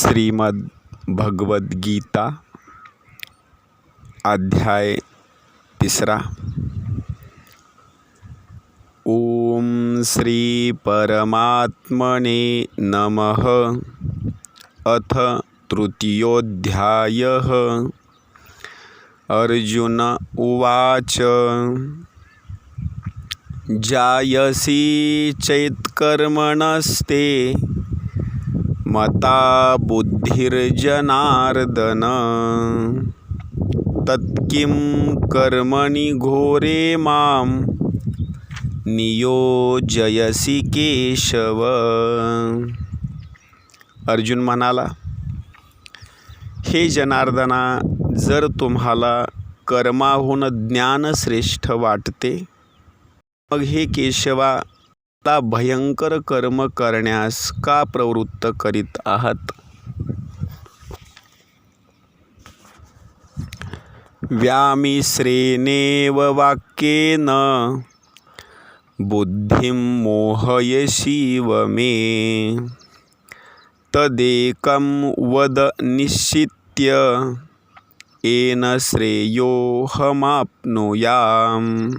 श्रीमद् भगवद गीता अध्याय 3। ओम श्री परमात्मने नमः। अथ तृतीयोऽध्यायः। अर्जुन उवाच जायसी चैत्कर्मणस्ते मता बुद्धिर्जनार्दन तत्किं कर्मणि घोरे मां नियोजयसि केशव। अर्जुन म्हणाला, हे जनार्दना, जर तुम्हाला कर्माहून ज्ञान श्रेष्ठ वाटते, मग हे केशवा, भयंकर कर्म करण्यास का प्रवृत्त करीत आहात? व्यामिश्रेणेव वाक्येन बुद्धिं मोहयसीव मे तदेकं वद निश्चित्य येन श्रेयोऽहमाप्नुयाम्।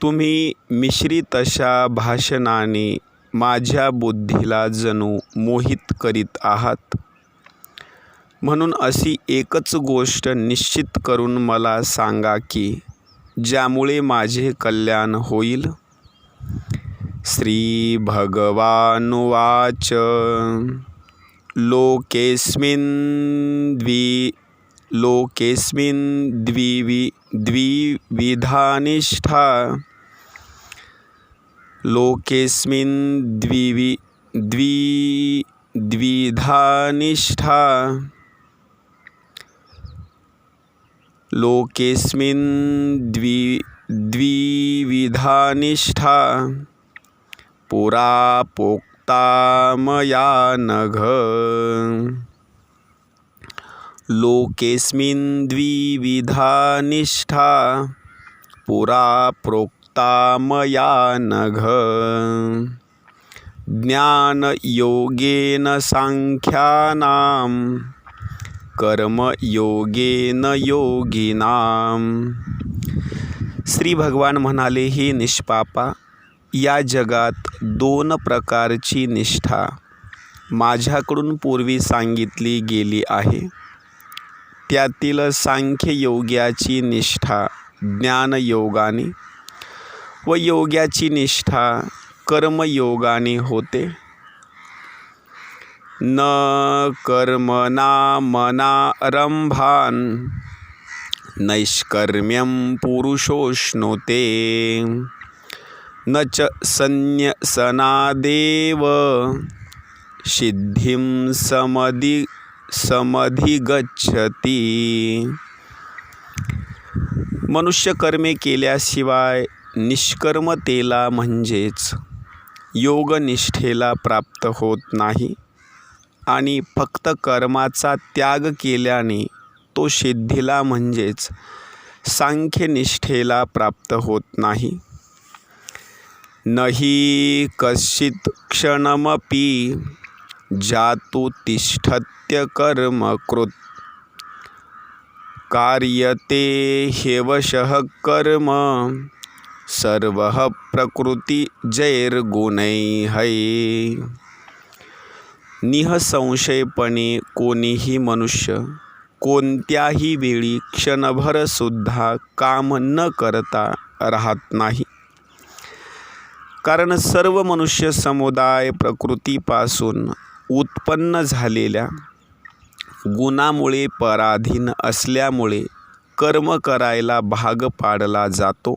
तुम्ही मिश्रित अशा भाषणाने माझ्या बुद्धीला जणू मोहित करीत आहात, म्हणून अशी एकच गोष्ट निश्चित करून मला सांगा की ज्यामुळे माझे कल्याण होईल। श्री भगवानुवाच लोकेस्मिन् द्विविधा निष्ठा पुरा प्रोक्ता मया नघ। लोकेस्मिन् द्विविधा निष्ठा पुरा प्रोक्ता मया नघ। ज्ञानयोगेन सांख्यानां कर्मयोगेन योगिनां। श्री भगवान म्हणाले, हे निष्पापा, या जगात 2 प्रकारची निष्ठा माझ्याकडून पूर्वी सांगितली गेली आहे। त्यातील सांख्ययोग्याची निष्ठा ज्ञानयोगाने व योग्याची निष्ठा कर्मयोगाने होते। न कर्मणा मनारंभान् नैष्कर्म्यं पुरुषोऽश्नुते न च संन्यसनादेव सिद्धिं समधिगच्छति। मनुष्य कर्मे केल्याशिवाय निष्कर्मतेला म्हणजेच योगनिष्ठेला प्राप्त होत नाही, आणि फक्त कर्माचा त्याग केल्याने तो सिद्धीला म्हणजेच सांख्यनिष्ठेला प्राप्त होत नाही। नहि कश्चित् क्षणमपि जातु तिष्ठत्य कर्मकृत् कार्यते ह्यवशः कर्म सर्वः प्रकृतिजैर्गुणैः। निःसंशयपणे कोणीही मनुष्य कोणत्याही वेळी क्षणभर सुद्धा काम न करता राहत नाही, कारण सर्व मनुष्य समुदाय प्रकृतीपासून उत्पन्न झालेल्या गुणामुळे पराधीन असल्यामुळे कर्म करायला भाग पाडला जातो।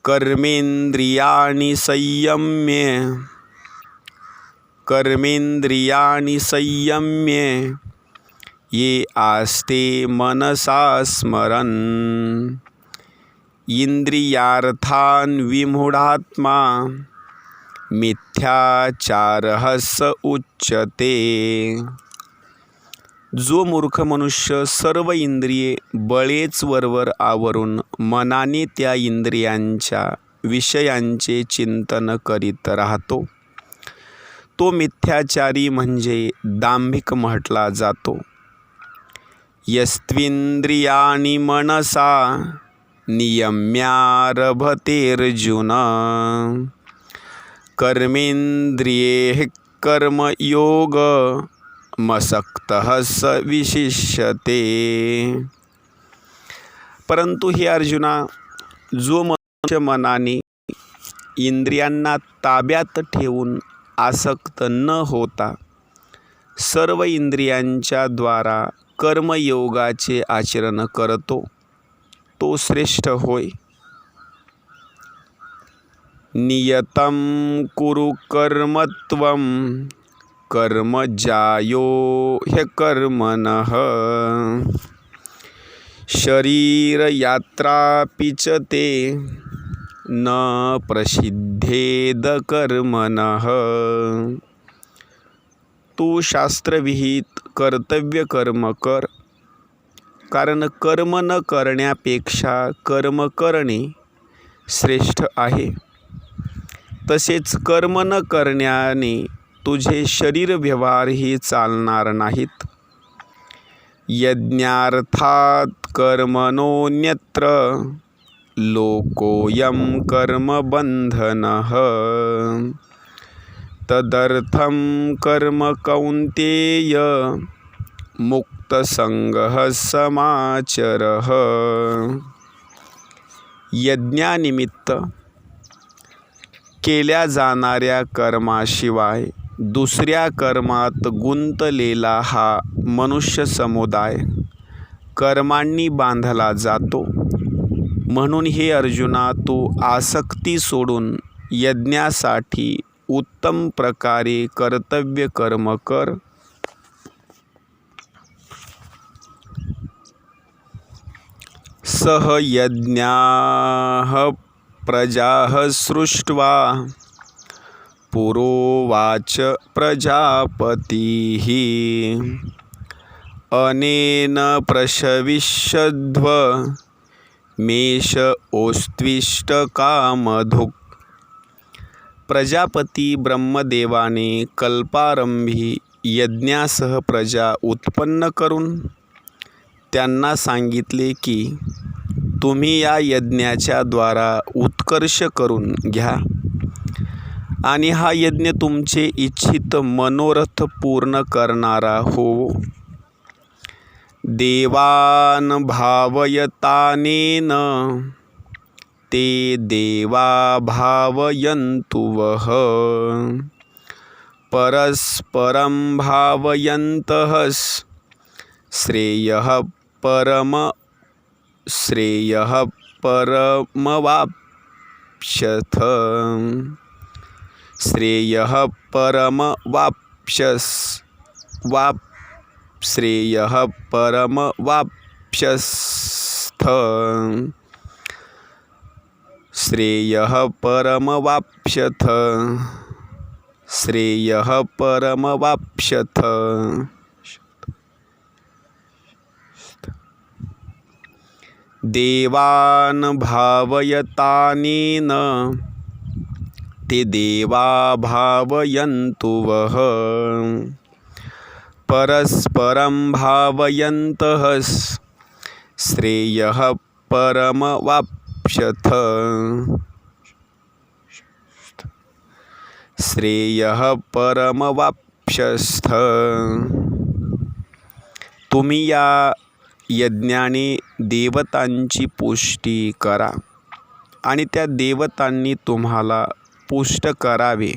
कर्मेंद्रियाणि संयम्य ये आस्ते मनसा स्मरन् इंद्रियार्थान् विमूढात्मा मिथ्याचारः स उच्यते। जो मूर्ख मनुष्य सर्व इंद्रिये बळेच वरवर आवरून मनाने त्या इंद्रियांच्या विषयांचे चिंतन करीत राहतो, तो मिथ्याचारी म्हणजे दांभिक म्हटला जातो. यस्त्विंद्रियाणि मनसा नियम्यारभतेर्जुन कर्मेंद्रिये कर्मयोगमसक्तः स विशिष्यते. परंतु हे अर्जुना, जो मनुष्य मनाने इंद्रियांना ताब्यात ठेवून आसक्त न होता सर्व इंद्रियांच्या द्वारा कर्मयोगाचे आचरण करतो, तो श्रेष्ठ होय. नियतं कुरु कर्म त्वं कर्म ज्यायो ह्यकर्मणः शरीरयात्रापि च ते न प्रसिद्धेद कर्मणः. तू शास्त्रविहित कर्तव्य कर्म कर, कारण कर्म न करण्यापेक्षा कर्म करणे श्रेष्ठ आहे. तसेच कर्म न करण्याने तुझे शरीर व्यवहारही चालणार नाहीत. यज्ञार्थात् कर्मणोऽन्यत्र लोकोऽयं कर्मबन्धनः तदर्थं कर्म कौन्तेय मुक्तसंगः समाचरः. यज्ञानिमित्त केल्या जाणाऱ्या कर्माशिवाय दुसऱ्या कर्मात गुंतलेला हा मनुष्य समुदाय कर्मांनी बांधला जातो. म्हणून हे अर्जुना, तू आसक्ती सोडून यज्ञासाठी उत्तम प्रकारे कर्तव्य कर्म कर. सह यज्ञाः प्रजाः सृष्ट्वा पुरोवाच प्रजापतिः अनेन प्रशविष्यध्व मेष ओस्त्विष्ट कामधुक्. प्रजापती ब्रह्मदेवाने कल्पारंभी यज्ञासह प्रजा उत्पन्न करून त्यांना सांगितले की तुम्ही या यज्ञाच्या द्वारा उत्कर्ष करून घ्या आणि हा यज्ञ तुमचे इच्छित मनोरथ पूर्ण करणारा होवो. देवान भावयतानेन ते देवा भावयन्तु वः परस्परं भावयन्तः श्रेयः परमवाप्स्यथ. श्रेयः परमवाप्स्यथ. श्रेयः परमवाप्स्यथ. श्रेयः परमवाप्स्यथ. देवान भावयतानेन ते देवा भावयन्तु वः परस्परं भावयन्तः श्रेयः परमवाप्स्यथ. श्रेयः परमवाप्स्यथ. तुम्ही या यज्ञाने देवतांची पुष्टी करा आणि त्या देवतांनी तुम्हाला पुष्ट करावे.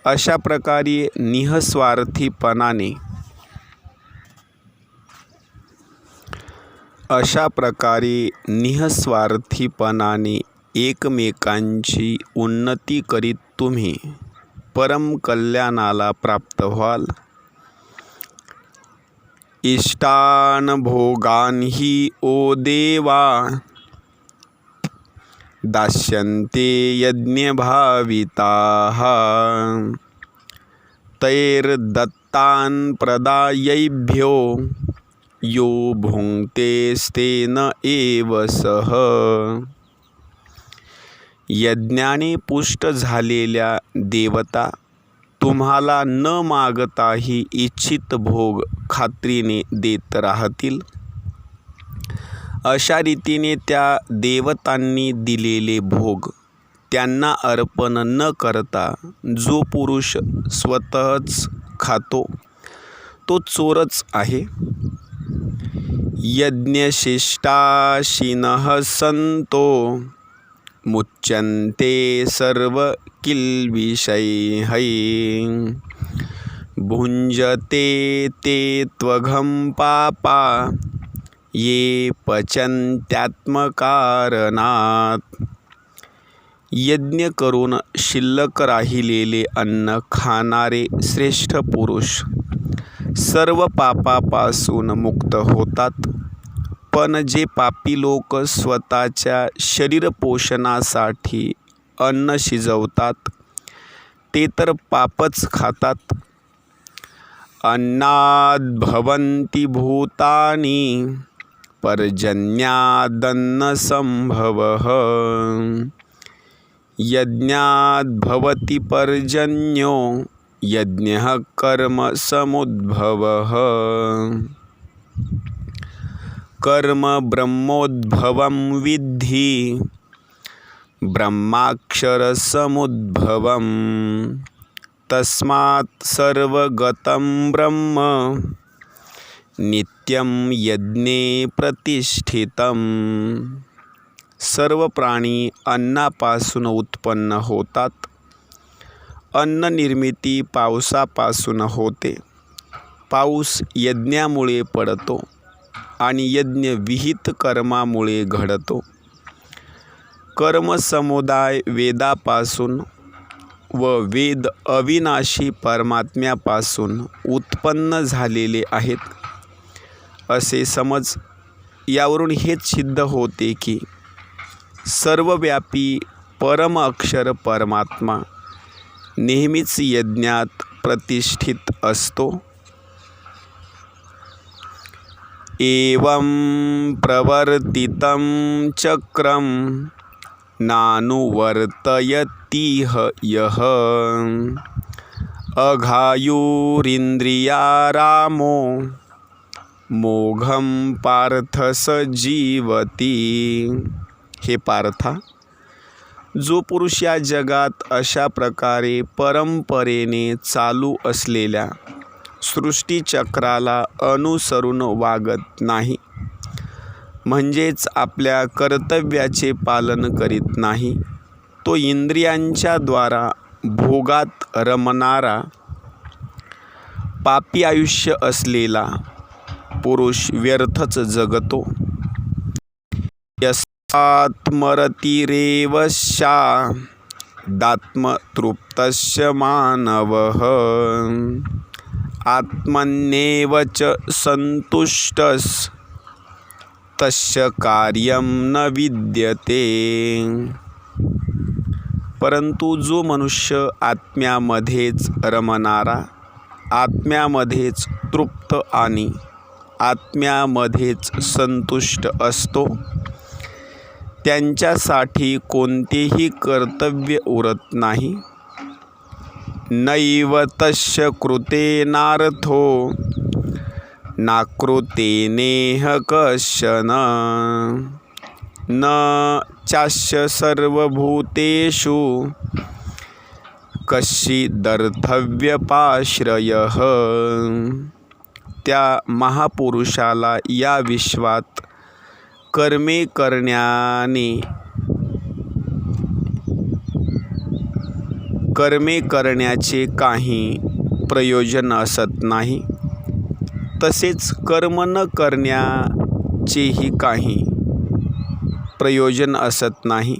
अशा प्रकारे निःस्वार्थीपणाने एकमेकांची उन्नती करीत तुम्ही परम कल्याणाला प्राप्त व्हाल. इष्टान भोगान हि ओ देवा दास्यन्ते यज्ञभाविताः तैर्दत्तान् प्रदायैभ्यो यो भुङ्क्तेस्तेन एव सः. यज्ञाने पुष्ट झालेल्या देवता तुम्हाला न मागताही इच्छित भोग खात्रीने देत राहतील. अशा रीतीने त्या देवतांनी दिलेले भोग त्यांना अर्पण न करता जो पुरुष स्वतःच खातो तो चोरच आहे. यज्ञशिष्टाशिनः संतो मुच्यन्ते सर्व किल्बिषैः भुञ्जते ते त्वघं पापा ये पचन्त्यात्मकारणात्. यज्ञ करून शिल्लक राहिलेले अन्न खाणारे श्रेष्ठ पुरुष सर्व पापापासून मुक्त होतात. पण जे पापी लोक स्वतःच्या शरीरपोषणासाठी अन्न शिजवतात ते तर पापच खातात. अन्नाद् भवन्ति भूतानि पर्जन्यादन्न संभवः यज्ञाद् भवति पर्जन्यो यज्ञः कर्म समुद्भवः. कर्म ब्रह्मोद्भवं विद्धि ब्रह्माक्षरसमुद्भवम् तस्मात् सर्वगतं ब्रह्म नित्यं यज्ञे प्रतिष्ठितम्. सर्व प्राणी अन्नापासून उत्पन्न होतात. अन्न निर्मिती पावसापासून होते. पाऊस यज्ञामुळे पडतो आणि यज्ञ विहित कर्मामुळे घडतो. कर्मसमुदाय वेदापासून व वेद अविनाशी परमात्म्यापासून उत्पन्न झालेले आहेत असे समज. यावरून हेच सिद्ध होते की सर्वव्यापी परम अक्षर परमात्मा नेहमीच यज्ञात प्रतिष्ठित असतो. एवं प्रवर्तितं चक्रम नानुवर्तयतीह यः अघायुरिन्द्रियारामो मोघं पार्थ स जीवती. हे पार्था, जो पुरुष या जगात अशा प्रकारे परंपरेने चालू असलेल्या सृष्टीचक्राला अनुसरून वागत नाही, म्हणजेच आपल्या कर्तव्याचे पालन करीत नाही, तो इंद्रियांच्या द्वारा भोगात रमणारा पापी आयुष्य असलेला पुरुष व्यर्थच जगतो. यस्मात्मरतिरेव स्यादात्मतृप्तस्य मानवः आत्मन्येव च संतुष्टस् तस्य कार्यं न विद्यते. परंतु जो मनुष्य आत्म्यामध्येच रमणारा, आत्म्यामध्येच तृप्त आणि आत्म्यामध्येच संतुष्ट असतो, त्यांच्यासाठी कोणतेही कर्तव्य उरत नाही. नैव तस्य कृतेनार्थो नाकृतेनेह कश्चन न चास्य सर्वभूतेषु कश्चिदर्थव्यपाश्रयः. त्या महापुरुषाला या विश्वात कर्मे करण्याचे काही प्रयोजन असत नाही, तसेच कर्म न करण्याचेही काही प्रयोजन असत नाही.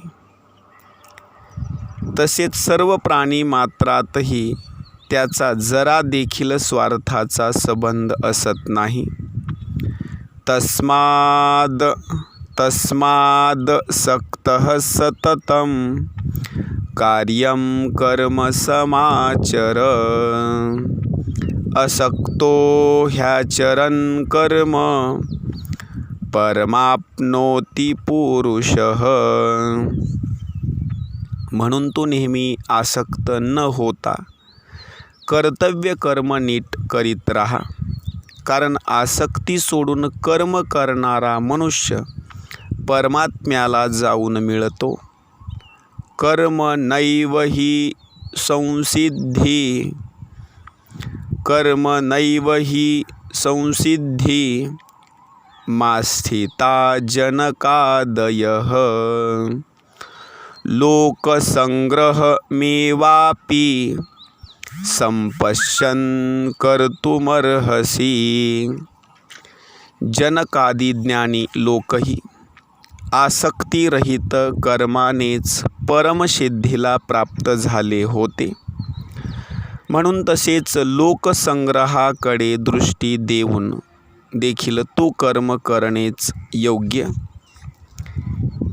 तसेच सर्व प्राणी मात्रातही त्याचा जरा देखील स्वार्थाचा संबंध असत नाही. तस्माद सक्तः सततं कार्यं कर्म समाचर असक्तो ह्याचरन् कर्म परमाप्नोति पुरुषः. म्हणून तो नेहमी आसक्त न होता कर्तव्य कर्म नीट करीत राहा, कारण आसक्ती सोडून कर्म करणारा मनुष्य परमात्म्याला जाऊन मिळतो. कर्म नैव हि संसिद्धी, कर्म नैव हि संसिद्धी मास्थिता जनकादयः. लोकसंग्रहमेवापि संपश्यन् कर्तुमर्हसि. जनकादी ज्ञानी लोकही आसक्तीरहित कर्मानेच परमसिद्धीला प्राप्त झाले होते. म्हणून तसेच लोकसंग्रहाकडे दृष्टी देऊन देखील तू कर्म करणेच योग्य.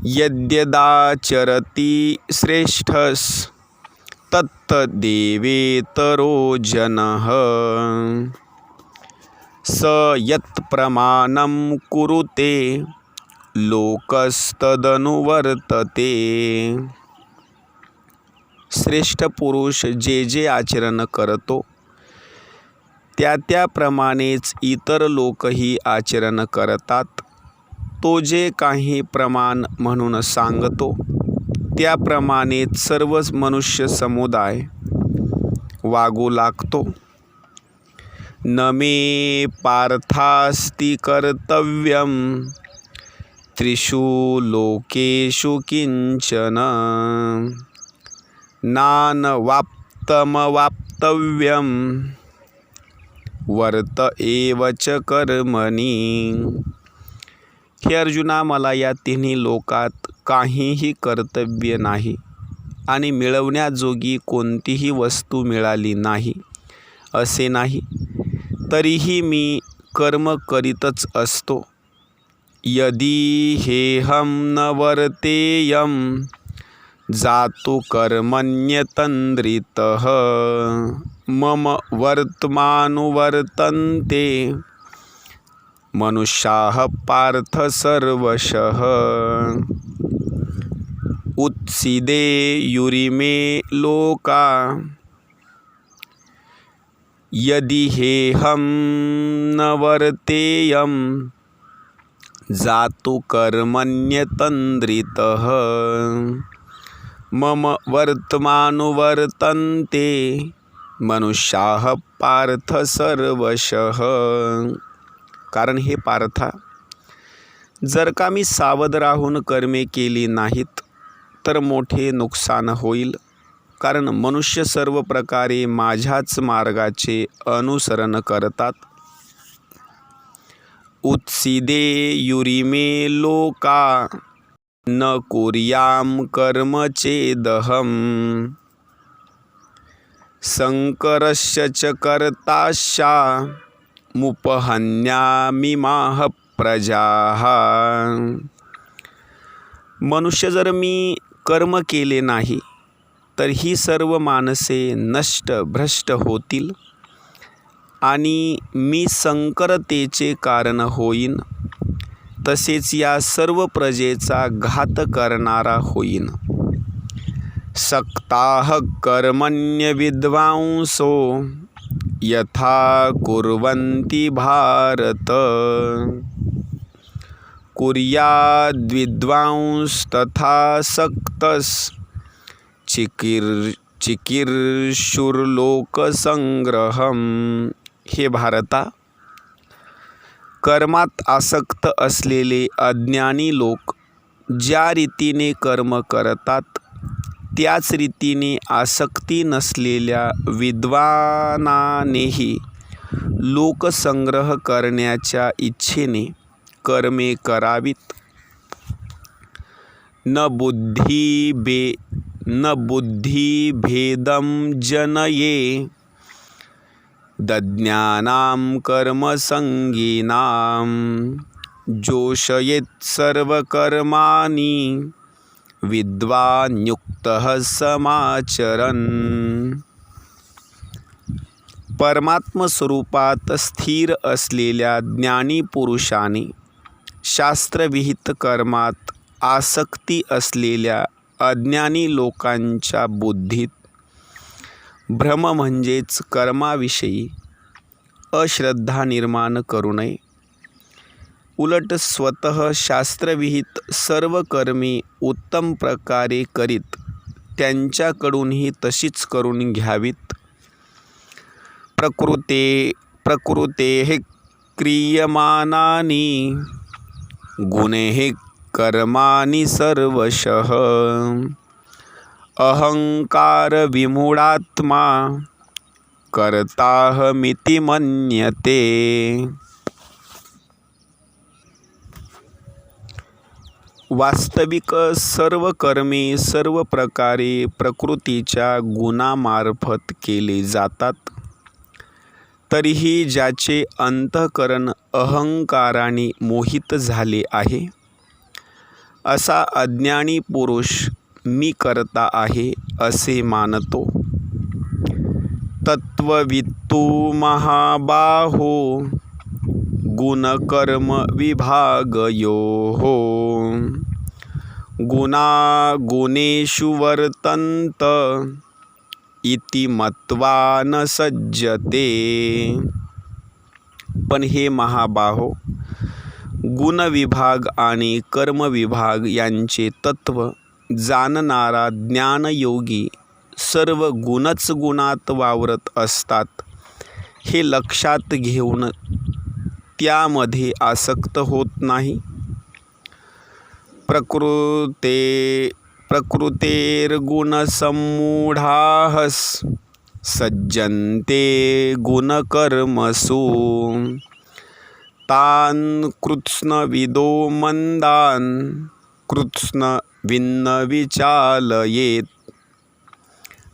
यद्यदाचरति श्रेष्ठस् तत्तदेवेतरो जनः. स यत्प्रमाणं कुरुते लोकस्तदनुवर्तते. श्रेष्ठ पुरुष जे जे आचरण करतो त्या त्याप्रमाणेच इतर लोकही आचरण करतात. तो जे काही प्रमाण म्हणून सांगतो त्याप्रमाणेच सर्व मनुष्य समुदाय वागू लागतो. न मे पार्थास्ति कर्तव्यम त्रिषु लोकेषु किंचन. नानवाप्तमवाप्तव्यम वर्त एव च कर्मणि. हे अर्जुना, मला या तिन्ही लोकात काहीही कर्तव्य नाही आणि मिळवण्याजोगी कोणतीही वस्तू मिळाली नाही असे नाही, तरीही मी कर्म करीतच असतो. यदि हेहं न वर्तेयं जातु कर्मण्यतन्द्रितः मम वर्त्मानुवर्तन्ते मनुष्याः पार्थ सर्वशः. उत्सीदेयुरिमे लोका यदि हेहं न वर्तेयं जातु कर्मण्यतन्द्रितः मम वर्त्मानुवर्तन्ते मनुष्याः पार्थ सर्वशः. कारण हे पार्था, जर का मी सावध राहून कर्मे केली नाहीत तर मोठे नुकसान होईल. कारण मनुष्य सर्व प्रकारे माझ्याच मार्गाचे अनुसरण करतात. उत्सीदेयुरिमे लोका न कुर्यां कर्म चेदहम् संकरस्य च कर्ताश्चामुपहन्यामिमाः प्रजाः. मनुष्य, जर मी कर्म केले नाही तर ही सर्व माणसे नष्ट भ्रष्ट होतील आणि मी संकरतेचे कारण होईन. तसेच या सर्व प्रजेचा घात करणारा होईन. सक्ताः कर्मण्य विद्वांसो यथा कुर्वन्ति भारत कुर्याद्विद्वांस्तथा सक्तस् चिकीर्षुर्लोकसंग्रहम्. हे भारता, कर्मात आसक्त असलेले अज्ञानी लोक ज्या रीतीने कर्म करतात त्याच रीतीने आसक्ती नसलेल्या विद्वानानेही लोकसंग्रह करण्याच्या इच्छेने कर्मे करावीत. न बुद्धिभेदं जनये दज्ञानां कर्मसंगिनां जोषयेत् सर्वकर्माणि विद्वान्युक्तः समाचरन्. परमात्मस्वरूपात स्थिर असलेल्या ज्ञानी पुरुषाने शास्त्रविहित कर्मात आसक्ती असलेल्या अज्ञानी लोकांच्या बुद्धीत भ्रम म्हणजेच कर्माविषयी अश्रद्धा निर्माण करू नये. उलट स्वतः शास्त्रविहित सर्व कर्मे उत्तम प्रकारे करीत त्यांच्याकडूनही तशीच करून घ्यावीत. प्रकृतेः क्रियमाणानि गुणैः कर्माणि सर्वशः अहंकार विमूढात्मा कर्ताहमिति मन्यते. वास्तविक सर्व कर्मे सर्व प्रकारे प्रकृतीच्या गुणामार्फत केले जातात. तरीही ज्याचे अंतःकरण अहंकाराने मोहित झाले आहे असा अज्ञानी पुरुष मी करता आहे असे मानतो. तत्त्ववित्तु महाबाहो गुणकर्म विभागयोः गुणा गुणेषु वर्तन्त इति मत्वा न सज्जते. पण हे महाबाहो, गुणविभाग आणि कर्मविभाग यांचे तत्व जाणणारा ज्ञानयोगी सर्व गुणच गुणात वावरत असतात हे लक्षात घेऊन त्यामध्ये आसक्त होत नाही. प्रकृतेर्गुणसम्मूढाः सज्जन्ते गुणकर्मसु तान् कृत्स्नविदो मंदान् कृत्स्नविन्न विचालयेत.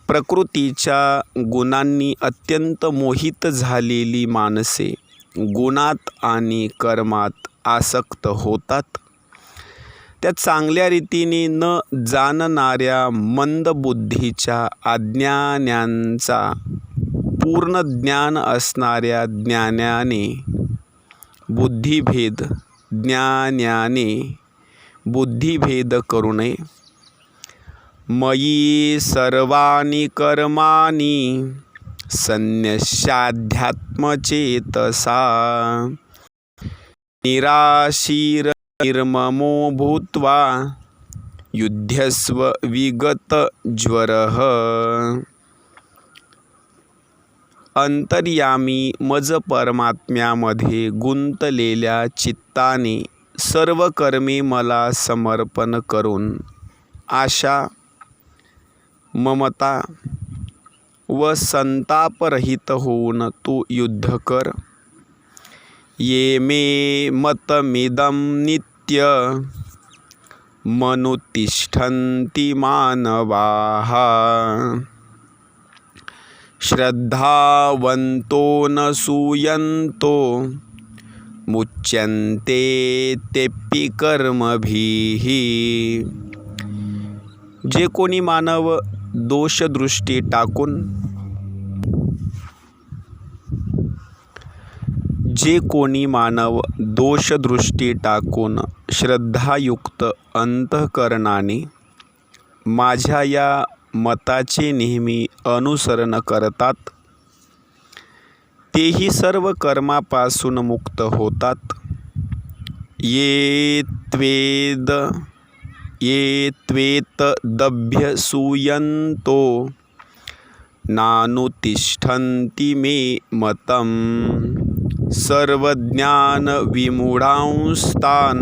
प्रकृतीच्या गुणांनी अत्यंत मोहित झालेली माणसे गुणात आणि कर्मात आसक्त होतात. त्या चांगल्या रीतीने न जाणणाऱ्या मंदबुद्धीच्या अज्ञान्यांचा पूर्ण ज्ञान असणाऱ्या ज्ञानाने बुद्धिभेद करू नये. मयी सर्वाणि कर्माणि संन्यस्याध्यात्मचेतसा निर्ममो भूत्वा युध्यस्व विगतज्वरः. अंतर्यामी मज परमात्म्यामध्ये गुंतलेल्या चित्ताने सर्व कर्मे मला समर्पण करून आशा, ममता व संतापरहित होऊन तू युद्ध कर. ये मे मतमिदं नित्य मनुतिष्ठन्ति मानवाः श्रद्धावन्तो न सूयन्तो मुच्यन्ते तेऽपि कर्मभिः. जे कोणी मानव दोषदृष्टी टाकून श्रद्धायुक्त अंतःकरणाने माझ्या या मताचे नेहमी अनुसरण करतात तेही सर्व कर्मापासून मुक्त होतात. ये त्वेतदभ्य सूयन्तो नानुतिष्ठन्ति मे मतं सर्वज्ञान विमूढांस्तान्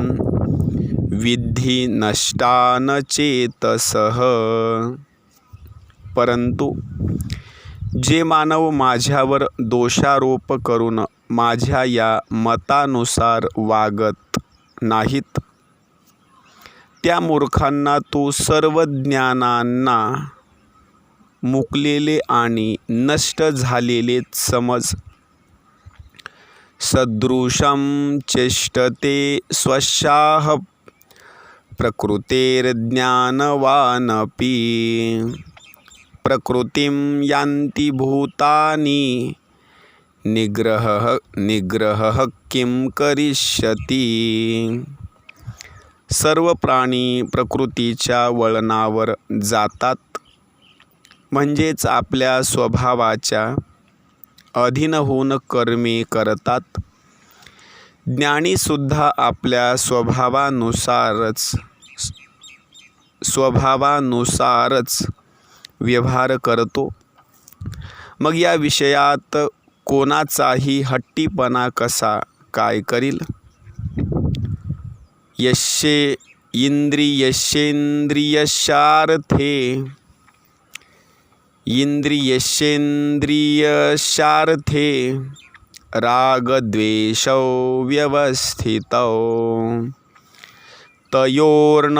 विद्धि नष्टान चेतसः. परंतु जे मानव माझ्यावर दोषारोप करून माझ्या या मतानुसार वागत नाहीत त्या मूर्खांना तू सर्व ज्ञानांना मुकलेले आणि नष्ट झालेले समज. सदृशं चेष्टते स्वशाः प्रकृतेर्ज्ञानवानपि प्रकृतिं यान्ति भूतानि निग्रहः किं करिष्यति. सर्व प्राणी प्रकृतीच्या वळणावर जातात म्हणजेच आपल्या स्वभावाच्या अधीन होऊन कर्मे करतात. ज्ञानीसुद्धा आपल्या स्वभावानुसारच व्यवहार करतो. मग या विषयात कोणाचाही हट्टीपणा कसा काय करील? इंद्रियस्येन्द्रियस्यार्थे रागद्वेषौ व्यवस्थितौ तयोर्न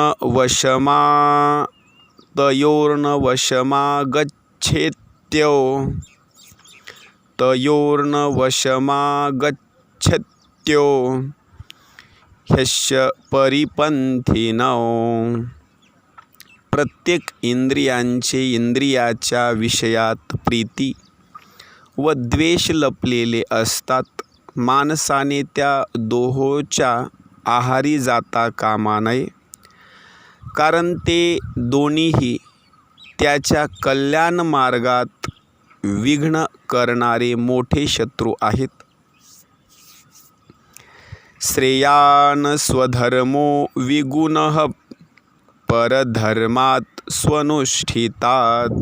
वशमागच्छत्यो ह्यस्य परिपंथिनौ. प्रत्येक इंद्रियाच्या विषयात प्रीती व द्वेष लपलेले असतात. माणसाने त्या दोहोच्या आहारी जाता कामा नये, कारण ते दोन्हीही त्याच्या कल्याण मार्गात विघ्न करणारे मोठे शत्रू आहेत. श्रेयान् स्वधर्मो विगुणः परधर्मात् स्वनुष्ठितात्.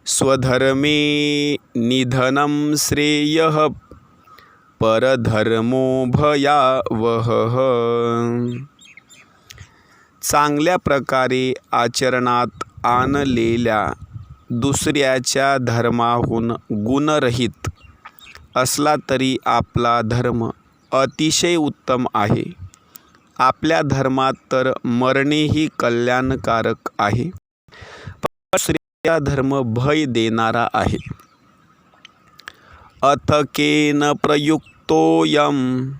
स्वधर्मे निधनं श्रेयः परधर्मो भयावहः. चांगल्या प्रकारे आचरणात आणलेल्या दुसऱ्याच्या धर्माहून गुणरहित असला तरी आपला धर्म अतिशय उत्तम आहे. आपल्या धर्मात तर मरणेही कल्याणकारक आहे, पण श्रेय धर्म भय देणारा आहे. अथ केन प्रयुक्तोऽयम्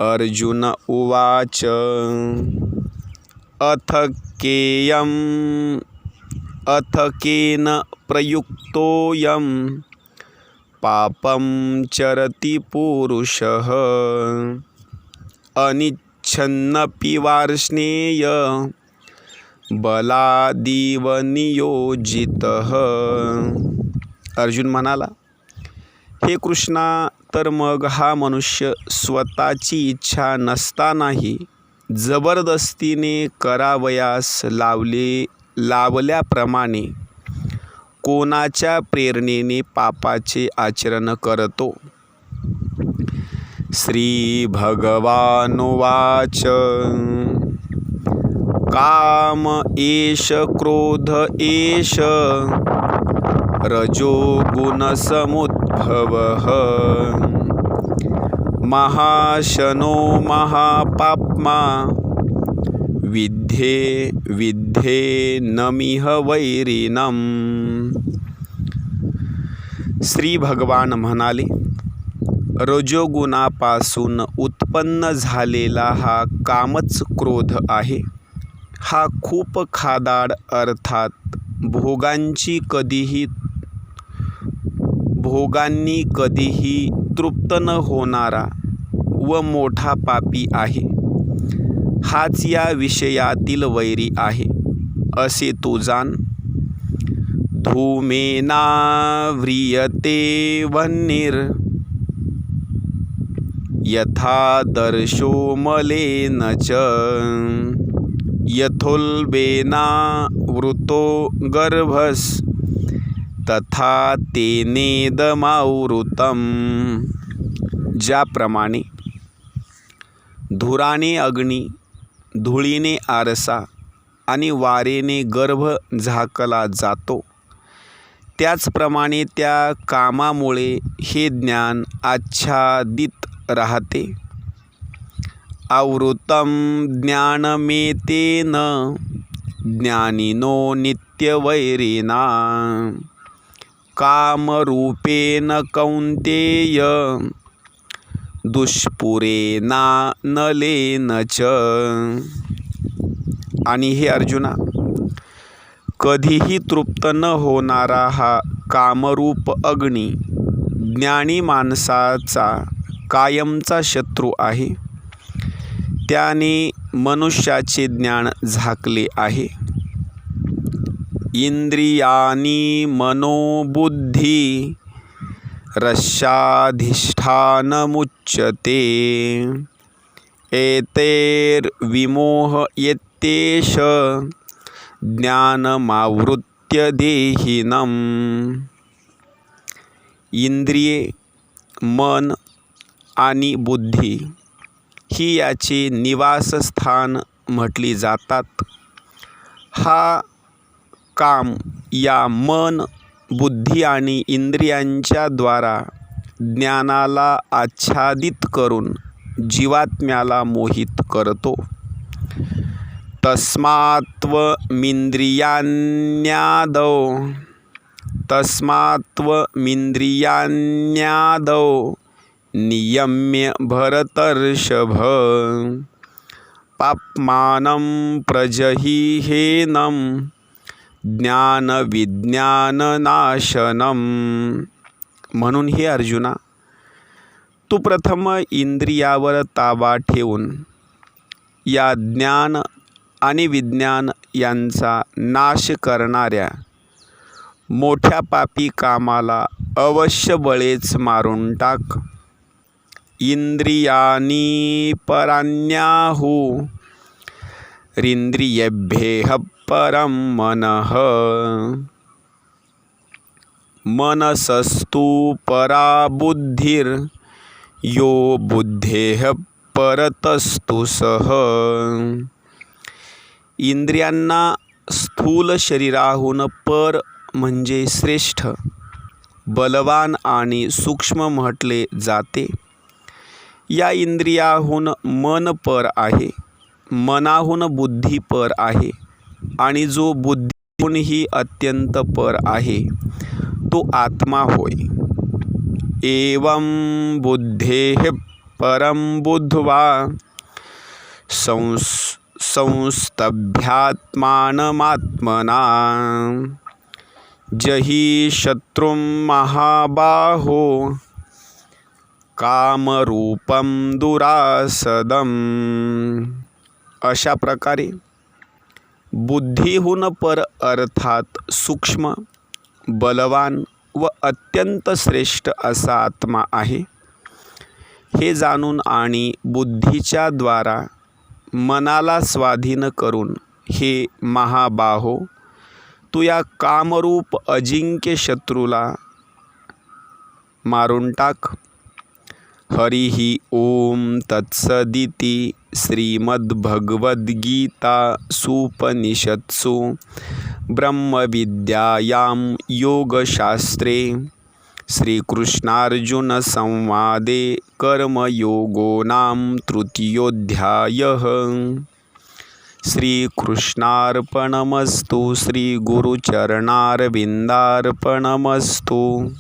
अर्जुन उवाच. अथ केन प्रयुक्तोऽयं पापं चरति पुरुषः अनिच्छन्नपि वार्ष्णेय बलादिव नियोजितः. अर्जुन म्हणाला, हे कृष्णा, तर मग हा मनुष्य स्वतःची इच्छा नसतानाही जबरदस्तीने करावयास लावल्याप्रमाणे कोणाच्या प्रेरणेने पापाचे आचरण करतो. श्री भगवानुवाच. काम एष क्रोध एष रजोगुणसमुद्भवः महाशनो महापाप्मा विद्धे नमिह वैरिणम्. श्री भगवान म्हणाले, रजोगुणापासून उत्पन्न झालेला हा कामच क्रोध आहे. हा खूप खादाड, अर्थात भोगांनी कधीही तृप्त न होणारा व मोठा पापी आहे. हाच या विषयातील वैरी आहे, असे तू जाण. धूमेनाव्रियते वह्निर् यथादर्शो मलेन च यथोल्बेनावृतो गर्भस् तथा तेनेदमावृतम्. ज्याप्रमाणे धुराने अग्नी, धुळीने आरसा आणि वारेने गर्भ झाकला जातो, त्याचप्रमाणे त्या कामामुळे हे ज्ञान आच्छादित राहते. आवृतं ज्ञानमेतेन ज्ञानिनो नित्यवैरिणा कामरूपेण कौन्तेय दुष्पुरेणानलेन च. आणि हे अर्जुना, कधीही तृप्त न होणारा हा कामरूप अग्नी ज्ञानी माणसाचा कायमचा शत्रू आहे. त्याने मनुष्याचे ज्ञान झाकले आहे. इंद्रियाणि मनोबुद्धि रस्याधिष्ठानमुच्यते। एतैर्विमोहयत्येष ज्ञानमावृत्य देहिनम्। इंद्रिये, मन आणि बुद्धी ही याचे निवासस्थान म्हटली जातात. हा काम या मन, बुद्धी आणि इंद्रियांच्या द्वारा ज्ञानाला आच्छादित करून जीवात्म्याला मोहित करतो. तस्मात्त्वमिन्द्रियाण्यादौ नियम्य भरतर्षभ, पाप्मानं प्रजहिहेनं ज्ञानविज्ञाननाशनम्. म्हणून हे अर्जुना, तू प्रथम इंद्रियावर ताबा ठेवून या ज्ञान आणि विज्ञान यांचा नाश करणाऱ्या मोठ्या पापी कामाला अवश्य बळेच मारून टाक. इंद्रियाणी पराण्याहुरिंद्रियेभ्यः परं मनः, मनसस्तु परा बुद्धिर् यो बुद्धेः परतस्तु सः. इंद्रियांना स्थूल शरीराहून पर म्हणजे श्रेष्ठ, बलवान आणि सूक्ष्म म्हटले जाते. या इंद्रियाहून मन पर आहे, मनाहून बुद्धी पर आहे आणि जो बुद्धीहूनही अत्यंत पर आहे तो आत्मा होय. एवं बुद्धेः परं बुद्ध्वा संस्तभ्यात्मानमात्मना, जहि शत्रुं महाबाहो कामरूपं दुरासदम्. अशा प्रकारे बुद्धीहून पर अर्थात सूक्ष्म, बलवान व अत्यंत श्रेष्ठ असा आत्मा आहे. हे जाणून आणि बुद्धीच्या द्वारा मनाला स्वाधीन करून हे महाबाहो, तू या कामरूप अजिंक्य शत्रूला मारून टाक. हरिः ओम तत्सदिति. श्रीमद्भगवद्गीतासूपनिषत्सु ब्रह्मविद्यायां योगशास्त्रे श्रीकृष्णार्जुनसंवादे कर्मयोगो नाम तृतीयोऽध्यायः. श्रीकृष्णार्पणमस्तु. श्रीगुरुचरणारविन्दार्पणमस्तु.